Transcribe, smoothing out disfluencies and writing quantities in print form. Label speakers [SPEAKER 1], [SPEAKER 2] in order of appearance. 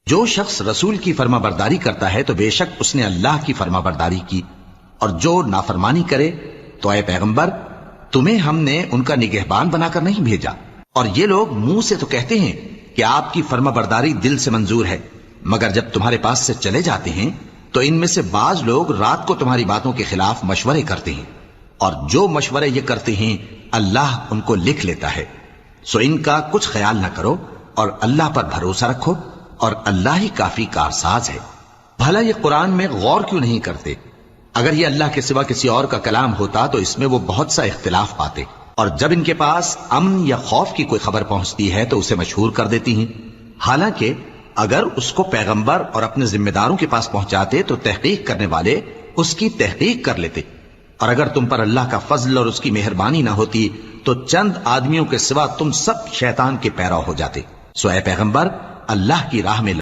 [SPEAKER 1] جو شخص رسول کی فرما برداری کرتا ہے تو بے شک اس نے اللہ کی فرما برداری کی، اور جو نافرمانی کرے تو اے پیغمبر تمہیں ہم نے ان کا نگہبان بنا کر نہیں بھیجا۔ اور یہ لوگ منہ سے تو کہتے ہیں کہ آپ کی فرما برداری دل سے منظور ہے، مگر جب تمہارے پاس سے چلے جاتے ہیں تو ان میں سے بعض لوگ رات کو تمہاری باتوں کے خلاف مشورے کرتے ہیں، اور جو مشورے یہ کرتے ہیں اللہ ان کو لکھ لیتا ہے۔ سو ان کا کچھ خیال نہ کرو اور اللہ پر بھروسہ رکھو، اور اللہ ہی کافی کارساز ہے۔ بھلا یہ قرآن میں غور کیوں نہیں کرتے؟ اگر یہ اللہ کے سوا کسی اور کا کلام ہوتا تو اس میں وہ بہت سا اختلاف پاتے، اور جب ان کے پاس امن یا خوف کی کوئی خبر پہنچتی ہے تو اسے مشہور کر دیتی ہیں، حالانکہ اگر اس کو پیغمبر اور اپنے ذمہ داروں کے پاس پہنچاتے تو تحقیق کرنے والے اس کی تحقیق کر لیتے، اور اگر تم پر اللہ کا فضل اور اس کی مہربانی نہ ہوتی تو چند آدمیوں کے سوا تم سب شیطان کے پیرو ہو جاتے۔ سو اے پیغمبر اللہ کی راہ میں